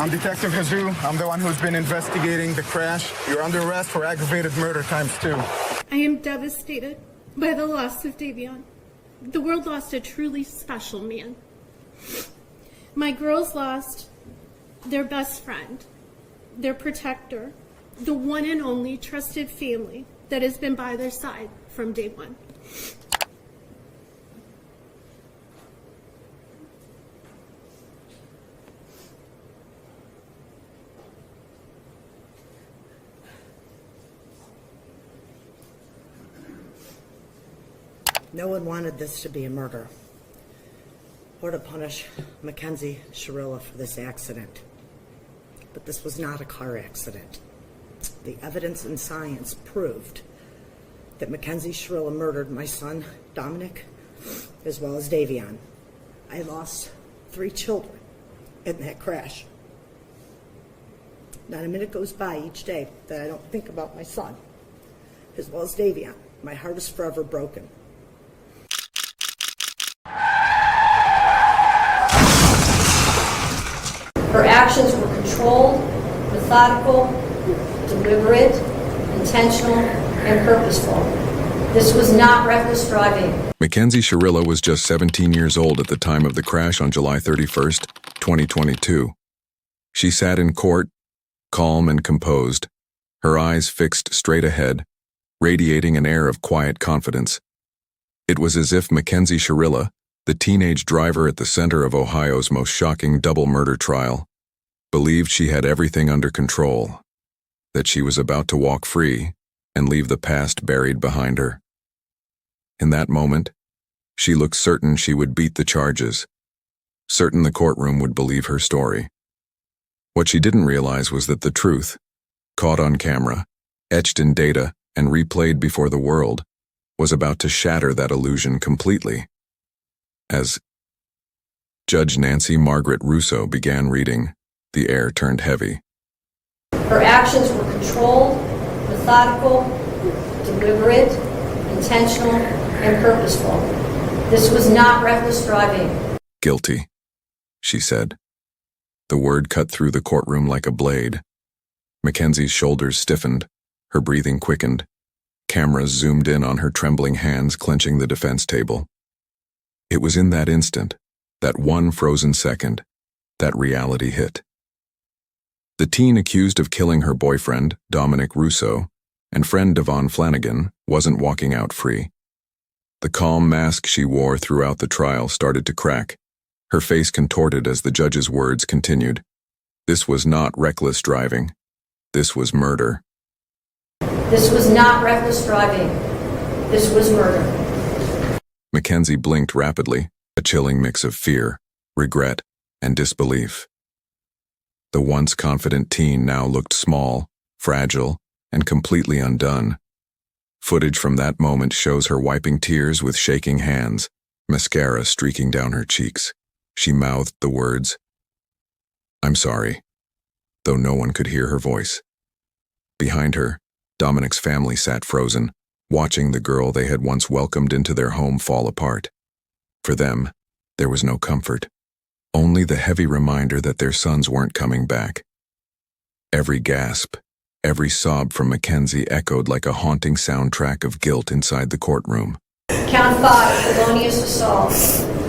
I'm Detective Jesus. I'm the one who's been investigating the crash. You're under arrest for aggravated murder ×2. I am devastated by the loss of DaVon. The world lost a truly special man. My girls lost their best friend, their protector, the one and only trusted family that has been by their side from day one. No one wanted this to be a murder or to punish Mackenzie Shirilla for this accident. But this was not a car accident. The evidence and science proved that Mackenzie Shirilla murdered my son, Dominic, as well as DaVon. I lost 3 children in that crash. Not a minute goes by each day that I don't think about my son, as well as DaVon. My heart is forever broken. Her actions were controlled, methodical, deliberate, intentional, and purposeful. This was not reckless driving. Mackenzie Shirilla was just 17 years old at the time of the crash on July 31st, 2022. She sat in court, calm and composed, her eyes fixed straight ahead, radiating an air of quiet confidence. It was as if Mackenzie Shirilla, the teenage driver at the center of Ohio's most shocking double murder trial, believed she had everything under control, that she was about to walk free and leave the past buried behind her. In that moment, she looked certain she would beat the charges, certain the courtroom would believe her story. What she didn't realize was that the truth, caught on camera, etched in data, and replayed before the world, was about to shatter that illusion completely. As Judge Nancy Margaret Russo began reading, the air turned heavy. Her actions were controlled, methodical, deliberate, intentional, and purposeful. This was not reckless driving. Guilty, she said. The word cut through the courtroom like a blade. Mackenzie's shoulders stiffened, her breathing quickened. Cameras zoomed in on her trembling hands clenching the defense table. It was in that instant, that one frozen second, that reality hit. The teen accused of killing her boyfriend, Dominic Russo, and friend DaVon Flanigan wasn't walking out free. The calm mask she wore throughout the trial started to crack, her face contorted as the judge's words continued. This was not reckless driving. This was murder. This was not reckless driving. This was murder. Mackenzie blinked rapidly, a chilling mix of fear, regret, and disbelief. The once confident teen now looked small, fragile, and completely undone. Footage from that moment shows her wiping tears with shaking hands, mascara streaking down her cheeks. She mouthed the words, "I'm sorry," though no one could hear her voice. Behind her, Dominic's family sat frozen, watching the girl they had once welcomed into their home fall apart. For them, there was no comfort, only the heavy reminder that their sons weren't coming back. Every gasp, every sob from Mackenzie echoed like a haunting soundtrack of guilt inside the courtroom. Count 5, felonious assault.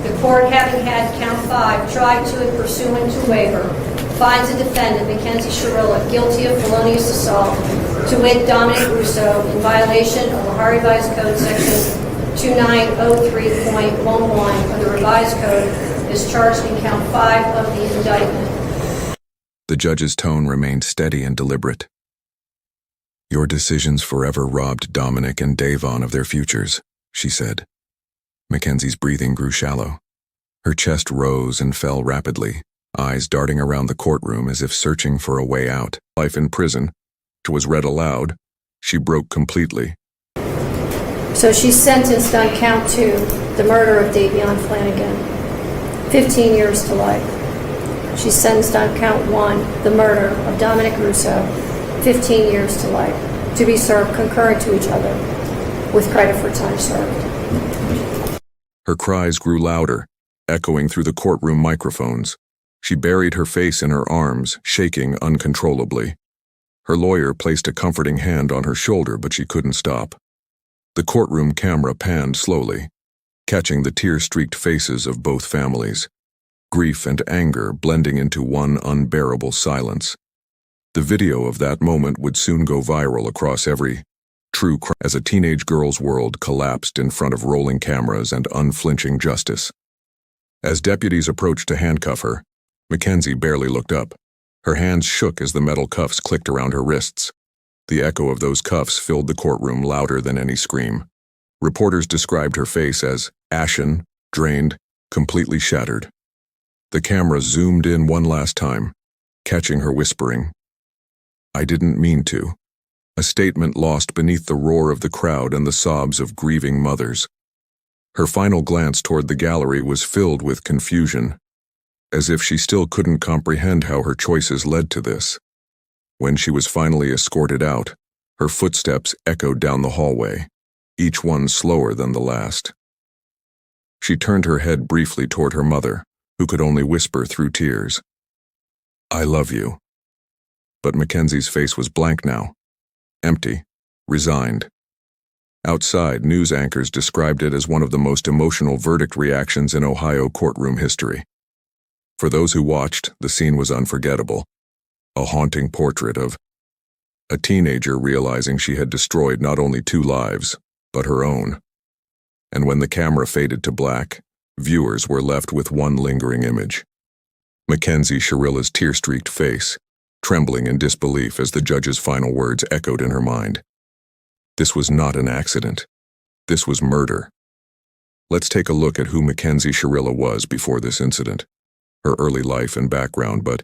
The court, having had count 5 tried to it pursuant to waiver, finds the defendant, Mackenzie Shirilla, guilty of felonious assault, to wit, Dominic Russo, in violation of Ohio Revised Code Section 2903.11 of the Revised Code, is charged in count 5 of the indictment. The judge's tone remained steady and deliberate. "Your decisions forever robbed Dominic and DaVon of their futures," she said. Mackenzie's breathing grew shallow. Her chest rose and fell rapidly, eyes darting around the courtroom as if searching for a way out. Life in prison. It was read aloud. She broke completely. So she's sentenced on count 2, the murder of DaVon Flanigan, 15 years to life. She's sentenced on count 1, the murder of Dominic Russo, 15 years to life, to be served concurrent to each other, with credit for time served. Her cries grew louder, echoing through the courtroom microphones. She buried her face in her arms, shaking uncontrollably. Her lawyer placed a comforting hand on her shoulder, but she couldn't stop. The courtroom camera panned slowly, catching the tear-streaked faces of both families, grief and anger blending into one unbearable silence. The video of that moment would soon go viral across every true crime as a teenage girl's world collapsed in front of rolling cameras and unflinching justice. As deputies approached to handcuff her, Mackenzie barely looked up. Her hands shook as the metal cuffs clicked around her wrists. The echo of those cuffs filled the courtroom louder than any scream. Reporters described her face as ashen, drained, completely shattered. The camera zoomed in one last time, catching her whispering, "I didn't mean to," a statement lost beneath the roar of the crowd and the sobs of grieving mothers. Her final glance toward the gallery was filled with confusion, as if she still couldn't comprehend how her choices led to this. When she was finally escorted out, her footsteps echoed down the hallway, each one slower than the last. She turned her head briefly toward her mother, who could only whisper through tears, "I love you." But Mackenzie's face was blank now, empty, resigned. Outside, news anchors described it as one of the most emotional verdict reactions in Ohio courtroom history. For those who watched, the scene was unforgettable, a haunting portrait of a teenager realizing she had destroyed not only 2 lives, but her own. And when the camera faded to black, viewers were left with one lingering image: Mackenzie Shirilla's tear-streaked face, trembling in disbelief as the judge's final words echoed in her mind. This was not an accident. This was murder. Let's take a look at who Mackenzie Shirilla was before this incident, her early life and background, but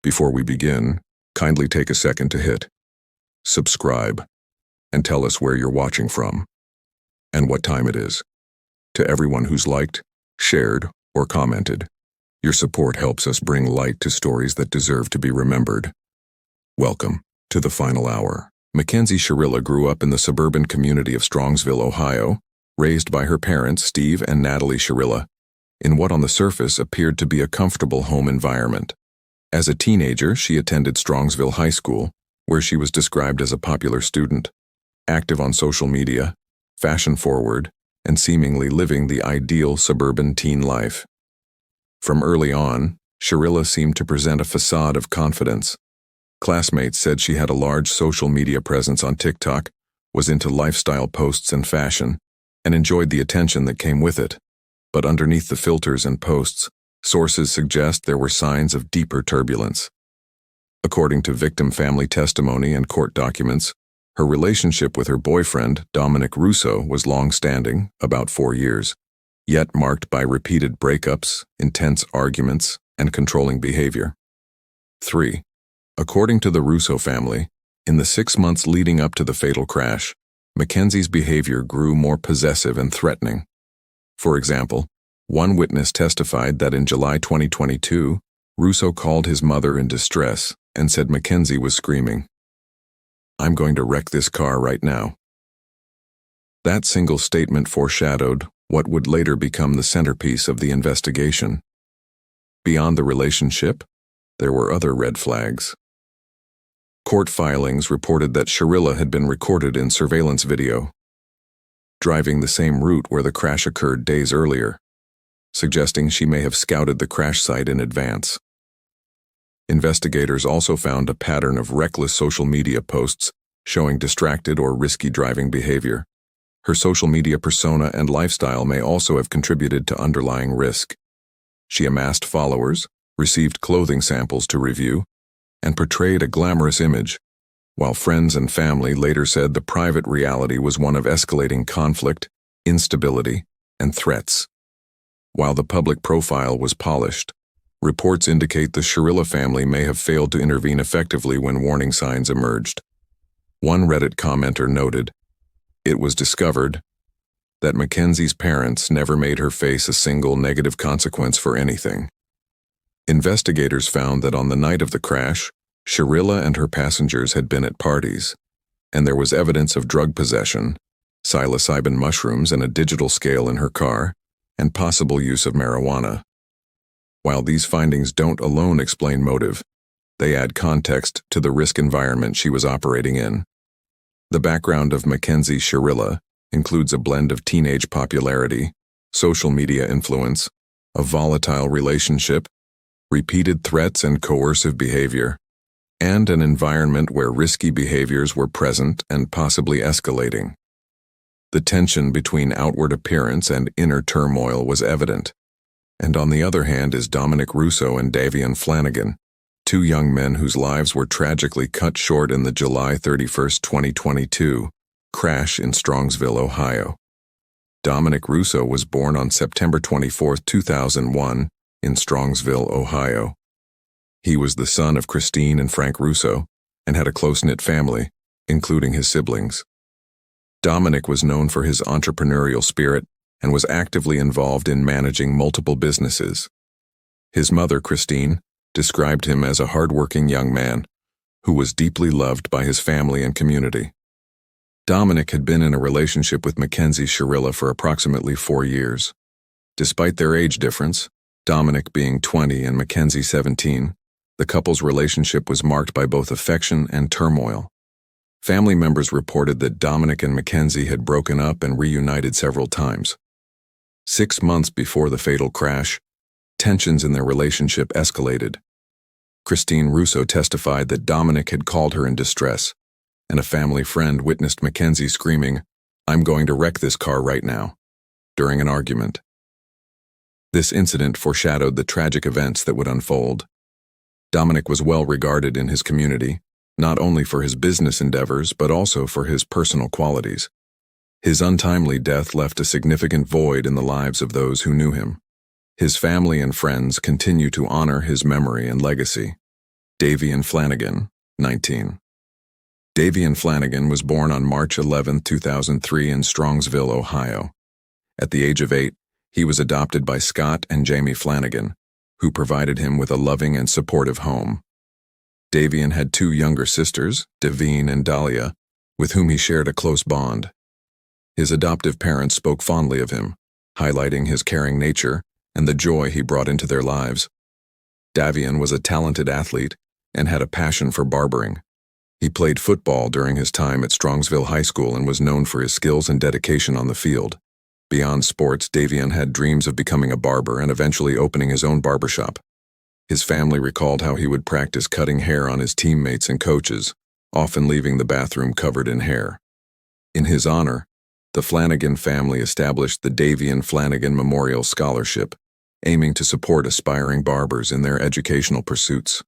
before we begin, kindly take a second to hit subscribe and tell us where you're watching from and what time it is. To everyone who's liked, shared, or commented, your support helps us bring light to stories that deserve to be remembered. Welcome to the final hour. Mackenzie Shirilla grew up in the suburban community of Strongsville, Ohio, raised by her parents, Steve and Natalie Shirilla, in what on the surface appeared to be a comfortable home environment. As a teenager, she attended Strongsville High School, where she was described as a popular student, active on social media, fashion-forward, and seemingly living the ideal suburban teen life. From early on, Shirilla seemed to present a facade of confidence. Classmates said she had a large social media presence on TikTok, was into lifestyle posts and fashion, and enjoyed the attention that came with it. But underneath the filters and posts, sources suggest there were signs of deeper turbulence. According to victim family testimony and court documents, her relationship with her boyfriend, Dominic Russo, was long-standing, about 4 years, yet marked by repeated breakups, intense arguments, and controlling behavior. 3. According to the Russo family, in the 6 months leading up to the fatal crash, Mackenzie's behavior grew more possessive and threatening. For example, one witness testified that in July 2022, Russo called his mother in distress and said Mackenzie was screaming, "I'm going to wreck this car right now." That single statement foreshadowed what would later become the centerpiece of the investigation. Beyond the relationship, there were other red flags. Court filings reported that Shirilla had been recorded in surveillance video, driving the same route where the crash occurred days earlier, suggesting she may have scouted the crash site in advance. Investigators also found a pattern of reckless social media posts showing distracted or risky driving behavior. Her social media persona and lifestyle may also have contributed to underlying risk. She amassed followers, received clothing samples to review, and portrayed a glamorous image, while friends and family later said the private reality was one of escalating conflict, instability, and threats. While the public profile was polished, reports indicate the Shirilla family may have failed to intervene effectively when warning signs emerged. One Reddit commenter noted, "It was discovered that Mackenzie's parents never made her face a single negative consequence for anything." Investigators found that on the night of the crash, Shirilla and her passengers had been at parties, and there was evidence of drug possession, psilocybin mushrooms and a digital scale in her car, and possible use of marijuana. While these findings don't alone explain motive, they add context to the risk environment she was operating in. The background of Mackenzie Shirilla includes a blend of teenage popularity, social media influence, a volatile relationship, repeated threats and coercive behavior, and an environment where risky behaviors were present and possibly escalating. The tension between outward appearance and inner turmoil was evident. And on the other hand is Dominic Russo and DaVon Flanigan, two young men whose lives were tragically cut short in the July 31, 2022, crash in Strongsville, Ohio. Dominic Russo was born on September 24, 2001, in Strongsville, Ohio. He was the son of Christine and Frank Russo and had a close-knit family, including his siblings. Dominic was known for his entrepreneurial spirit and was actively involved in managing multiple businesses. His mother, Christine, described him as a hardworking young man who was deeply loved by his family and community. Dominic had been in a relationship with Mackenzie Shirilla for approximately 4 years. Despite their age difference, Dominic being 20 and Mackenzie 17, the couple's relationship was marked by both affection and turmoil. Family members reported that Dominic and Mackenzie had broken up and reunited several times. 6 months before the fatal crash, tensions in their relationship escalated. Christine Russo testified that Dominic had called her in distress, and a family friend witnessed Mackenzie screaming, "I'm going to wreck this car right now," during an argument. This incident foreshadowed the tragic events that would unfold. Dominic was well regarded in his community, not only for his business endeavors but also for his personal qualities. His untimely death left a significant void in the lives of those who knew him. His family and friends continue to honor his memory and legacy. DaVon Flanigan, 19. DaVon Flanigan was born on March 11, 2003 in Strongsville, Ohio. At the age of 8, he was adopted by Scott and Jamie Flanigan, who provided him with a loving and supportive home. DaVon had 2 younger sisters, Davine and Dahlia, with whom he shared a close bond. His adoptive parents spoke fondly of him, highlighting his caring nature and the joy he brought into their lives. DaVon was a talented athlete and had a passion for barbering. He played football during his time at Strongsville High School and was known for his skills and dedication on the field. Beyond sports, DaVon had dreams of becoming a barber and eventually opening his own barbershop. His family recalled how he would practice cutting hair on his teammates and coaches, often leaving the bathroom covered in hair. In his honor, the Flanigan family established the DaVon Flanigan Memorial Scholarship, aiming to support aspiring barbers in their educational pursuits.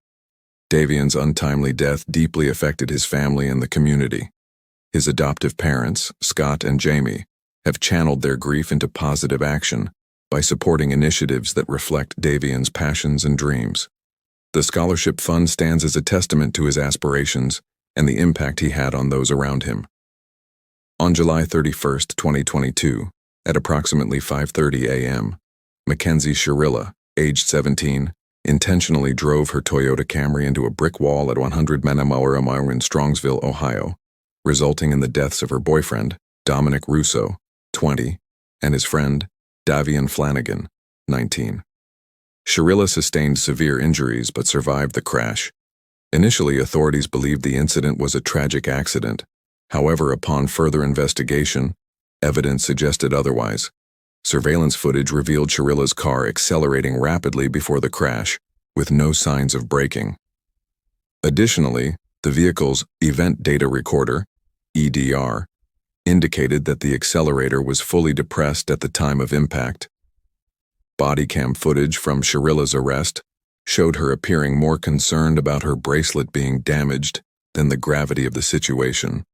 DaVon's untimely death deeply affected his family and the community. His adoptive parents, Scott and Jamie, have channeled their grief into positive action by supporting initiatives that reflect DaVon's passions and dreams. The scholarship fund stands as a testament to his aspirations and the impact he had on those around him. On July 31, 2022, at approximately 5:30 a.m., Mackenzie Shirilla, aged 17, intentionally drove her Toyota Camry into a brick wall at 100 Manamawara in Strongsville, Ohio, resulting in the deaths of her boyfriend, Dominic Russo, 20, and his friend, DaVon Flanigan, 19. Shirilla sustained severe injuries but survived the crash. Initially, authorities believed the incident was a tragic accident. However, upon further investigation, evidence suggested otherwise. Surveillance footage revealed Shirilla's car accelerating rapidly before the crash, with no signs of braking. Additionally, the vehicle's event data recorder, EDR, indicated that the accelerator was fully depressed at the time of impact. Body cam footage from Shirilla's arrest showed her appearing more concerned about her bracelet being damaged than the gravity of the situation.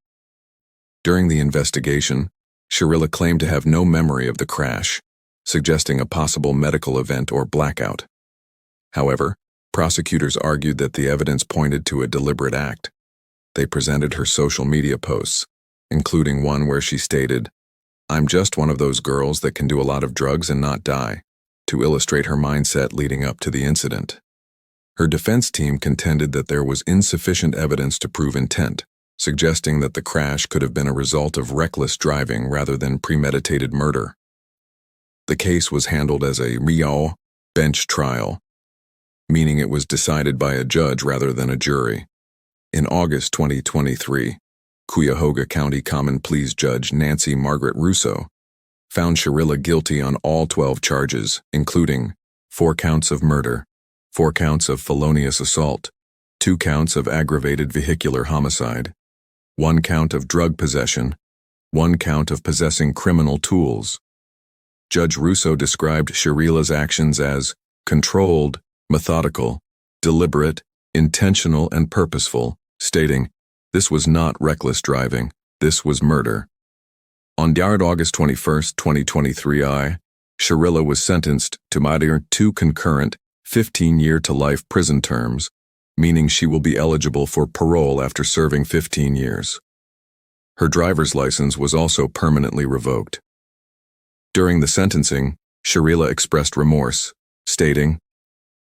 During the investigation, Shirilla claimed to have no memory of the crash, suggesting a possible medical event or blackout. However, prosecutors argued that the evidence pointed to a deliberate act. They presented her social media posts, including one where she stated, "I'm just one of those girls that can do a lot of drugs and not die," to illustrate her mindset leading up to the incident. Her defense team contended that there was insufficient evidence to prove intent, suggesting that the crash could have been a result of reckless driving rather than premeditated murder. The case was handled as a real bench trial, meaning it was decided by a judge rather than a jury. In August 2023, Cuyahoga County Common Pleas Judge Nancy Margaret Russo found Shirilla guilty on all 12 charges, including 4 counts of murder, 4 counts of felonious assault, 2 counts of aggravated vehicular homicide, 1 count of drug possession, 1 count of possessing criminal tools. Judge Russo described Shirilla's actions as controlled, methodical, deliberate, intentional, and purposeful, stating, "This was not reckless driving, this was murder." On August 21, 2023, Shirilla was sentenced to either 2 concurrent 15-year to life prison terms, meaning she will be eligible for parole after serving 15 years. Her driver's license was also permanently revoked. During the sentencing, Shirilla expressed remorse, stating,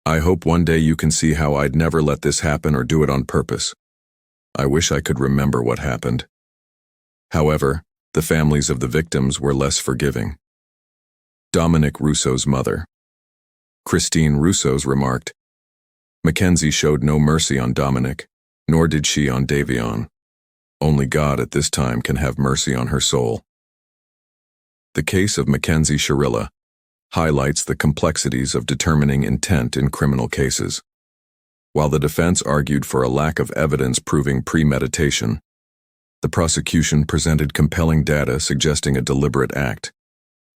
"I hope one day you can see how I'd never let this happen or do it on purpose. I wish I could remember what happened." However, the families of the victims were less forgiving. Dominic Russo's mother, Christine Russo's, remarked, "Mackenzie showed no mercy on Dominic, nor did she on DaVon. Only God at this time can have mercy on her soul." The case of Mackenzie Shirilla highlights the complexities of determining intent in criminal cases. While the defense argued for a lack of evidence proving premeditation, the prosecution presented compelling data suggesting a deliberate act.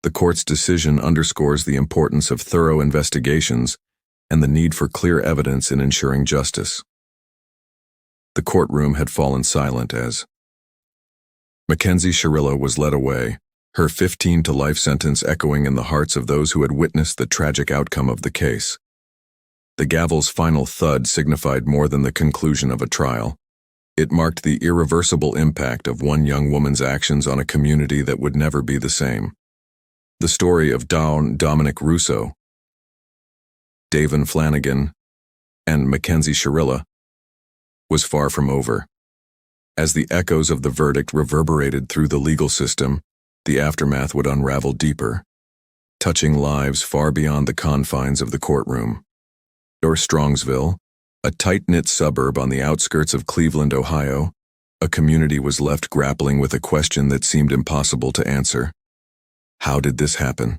The court's decision underscores the importance of thorough investigations and the need for clear evidence in ensuring justice. The courtroom had fallen silent as Mackenzie Shirilla was led away, her 15 to life sentence echoing in the hearts of those who had witnessed the tragic outcome of the case. The gavel's final thud signified more than the conclusion of a trial. It marked the irreversible impact of one young woman's actions on a community that would never be the same. The story of Dominic Russo, DaVon Flanigan, and Mackenzie Shirilla was far from over. As the echoes of the verdict reverberated through the legal system, the aftermath would unravel deeper, touching lives far beyond the confines of the courtroom. Strongsville, a tight-knit suburb on the outskirts of Cleveland, Ohio, a community was left grappling with a question that seemed impossible to answer. How did this happen?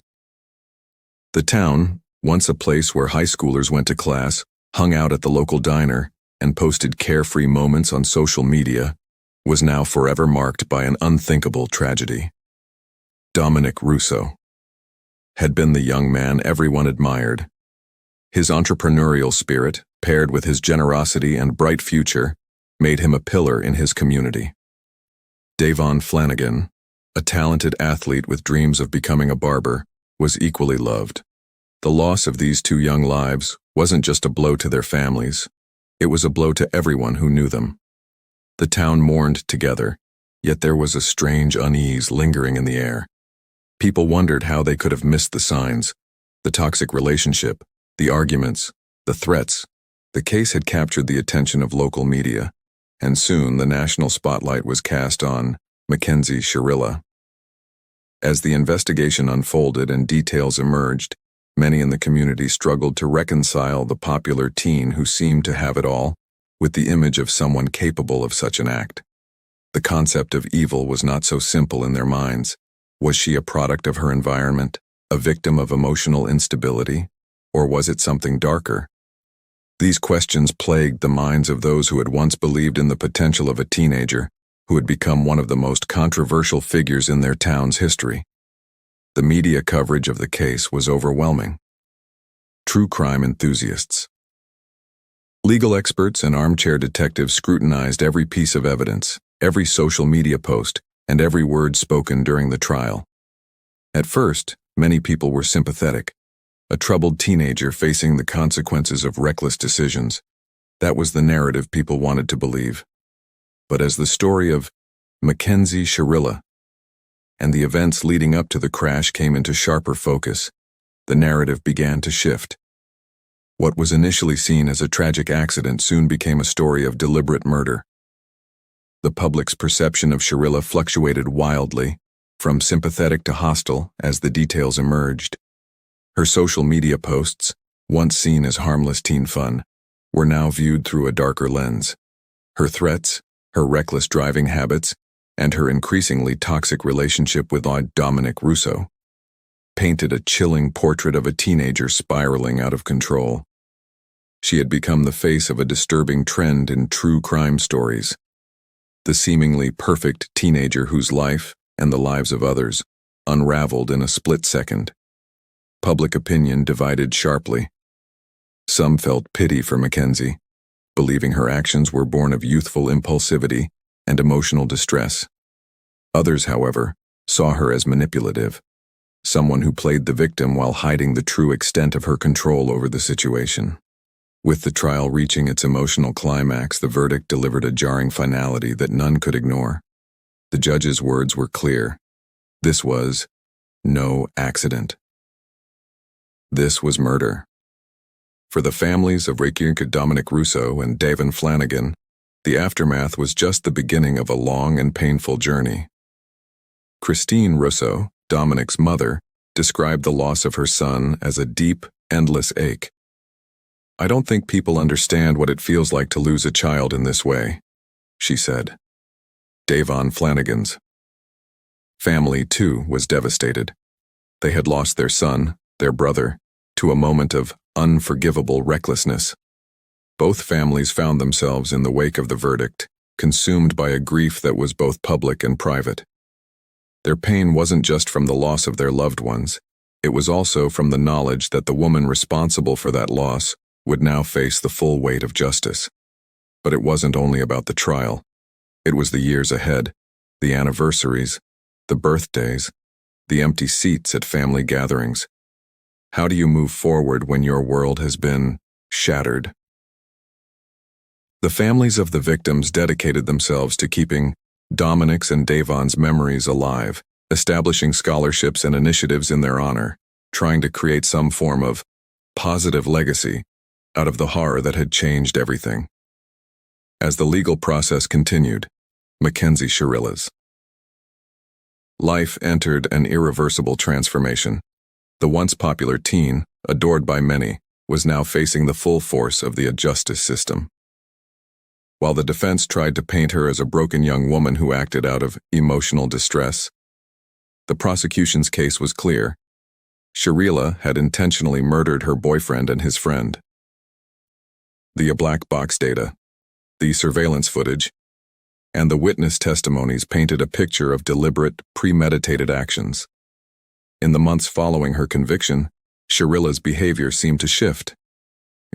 The town, once a place where high schoolers went to class, hung out at the local diner, and posted carefree moments on social media, was now forever marked by an unthinkable tragedy. Dominic Russo had been the young man everyone admired. His entrepreneurial spirit, paired with his generosity and bright future, made him a pillar in his community. DaVon Flanigan, a talented athlete with dreams of becoming a barber, was equally loved. The loss of these 2 young lives wasn't just a blow to their families, it was a blow to everyone who knew them. The town mourned together, yet there was a strange unease lingering in the air. People wondered how they could have missed the signs, the toxic relationship, the arguments, the threats. The case had captured the attention of local media, and soon the national spotlight was cast on Mackenzie Shirilla. As the investigation unfolded and details emerged, many in the community struggled to reconcile the popular teen who seemed to have it all with the image of someone capable of such an act. The concept of evil was not so simple in their minds. Was she a product of her environment, a victim of emotional instability, or was it something darker? These questions plagued the minds of those who had once believed in the potential of a teenager who had become one of the most controversial figures in their town's history. The media coverage of the case was overwhelming. True crime enthusiasts, legal experts, and armchair detectives scrutinized every piece of evidence, every social media post, and every word spoken during the trial. At first, many people were sympathetic. A troubled teenager facing the consequences of reckless decisions. That was the narrative people wanted to believe. But as the story of Mackenzie Shirilla and the events leading up to the crash came into sharper focus, the narrative began to shift. What was initially seen as a tragic accident soon became a story of deliberate murder. The public's perception of Shirilla fluctuated wildly, from sympathetic to hostile as the details emerged. Her social media posts, once seen as harmless teen fun, were now viewed through a darker lens. Her threats, her reckless driving habits, and her increasingly toxic relationship with Dominic Russo painted a chilling portrait of a teenager spiraling out of control. She had become the face of a disturbing trend in true crime stories. The seemingly perfect teenager whose life, and the lives of others, unraveled in a split second. Public opinion divided sharply. Some felt pity for Mackenzie, believing her actions were born of youthful impulsivity and emotional distress. Others, however, saw her as manipulative, someone who played the victim while hiding the true extent of her control over the situation. With the trial reaching its emotional climax, the verdict delivered a jarring finality that none could ignore. The judge's words were clear. This was no accident. This was murder. For the families of Dominic Russo and DaVon Flanigan, the aftermath was just the beginning of a long and painful journey. Christine Russo, Dominic's mother, described the loss of her son as a deep, endless ache. "I don't think people understand what it feels like to lose a child in this way," she said. DaVon Flanigan's family, too, was devastated. They had lost their son, their brother, to a moment of unforgivable recklessness. Both families found themselves in the wake of the verdict, consumed by a grief that was both public and private. Their pain wasn't just from the loss of their loved ones, it was also from the knowledge that the woman responsible for that loss would now face the full weight of justice. But it wasn't only about the trial. It was the years ahead, the anniversaries, the birthdays, the empty seats at family gatherings. How do you move forward when your world has been shattered? The families of the victims dedicated themselves to keeping Dominic's and DaVon's memories alive, establishing scholarships and initiatives in their honor, trying to create some form of positive legacy out of the horror that had changed everything. As the legal process continued, Mackenzie Shirilla's life entered an irreversible transformation. The once popular teen, adored by many, was now facing the full force of the justice system. While the defense tried to paint her as a broken young woman who acted out of emotional distress, the prosecution's case was clear. Shirilla had intentionally murdered her boyfriend and his friend. The black box data, the surveillance footage, and the witness testimonies painted a picture of deliberate, premeditated actions. In the months following her conviction, Shirilla's behavior seemed to shift.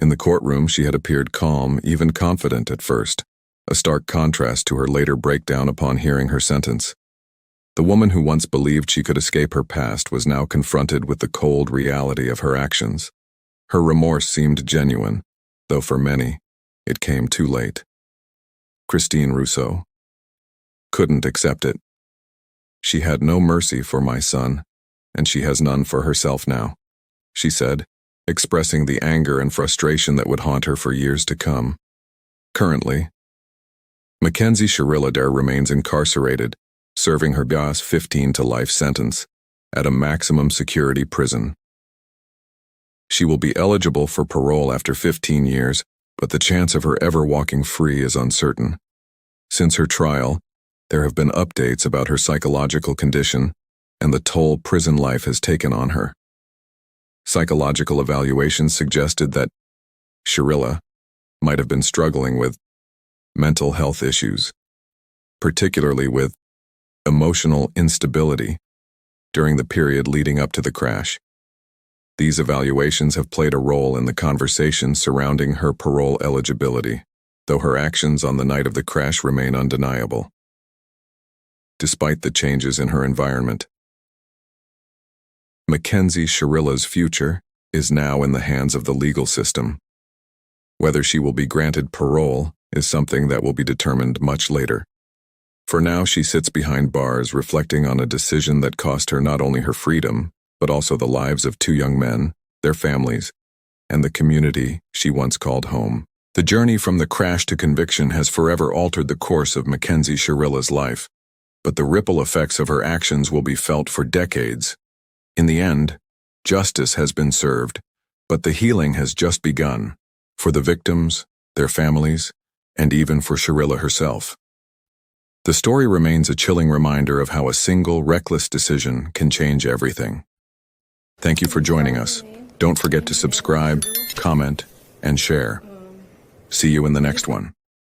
In the courtroom, she had appeared calm, even confident at first, a stark contrast to her later breakdown upon hearing her sentence. The woman who once believed she could escape her past was now confronted with the cold reality of her actions. Her remorse seemed genuine, though for many, it came too late. Christine Russo couldn't accept it. "She had no mercy for my son, and she has none for herself now," she said, expressing the anger and frustration that would haunt her for years to come. Currently, Mackenzie Shirilla remains incarcerated, serving her 15 to life sentence at a maximum security prison. She will be eligible for parole after 15 years, but the chance of her ever walking free is uncertain. Since her trial, there have been updates about her psychological condition and the toll prison life has taken on her. Psychological evaluations suggested that Shirilla might have been struggling with mental health issues, particularly with emotional instability during the period leading up to the crash. These evaluations have played a role in the conversation surrounding her parole eligibility, though her actions on the night of the crash remain undeniable. Despite the changes in her environment, Mackenzie Shirilla's future is now in the hands of the legal system. Whether she will be granted parole is something that will be determined much later. For now, she sits behind bars reflecting on a decision that cost her not only her freedom, but also the lives of 2 young men, their families, and the community she once called home. The journey from the crash to conviction has forever altered the course of Mackenzie Shirilla's life, but the ripple effects of her actions will be felt for decades. In the end, justice has been served, But the healing has just begun, for the victims, their families, and even for Shirilla herself. The story remains a chilling reminder of how a single, reckless decision can change everything. Thank you for joining us. Don't forget to subscribe, comment, and share. See you in the next one.